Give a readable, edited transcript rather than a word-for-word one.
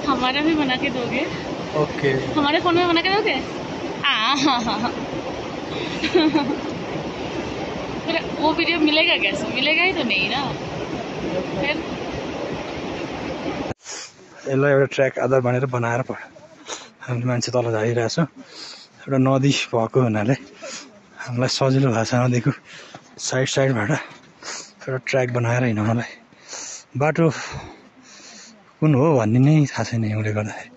हमारा भी बना के दोगे? ओके। हमारे फोन में बना के दोगे? फिर वो वीडियो मिलेगा कैसे? मिलेगा ही तो नहीं ना फिर। यसलाई एउटा ट्र्याक आधार भनेर बनाएर हामी मान्छे तल झारिरहेछ। एउटा नदी भएको हुनाले हामीलाई सजिलो भएको छ नदीको साइडबाट एउटा ट्र्याक बनाएर हिँड्नलाई। बाटो कुन हो भन्ने नै थाहा छैन हिउँले गर्दाखेरि।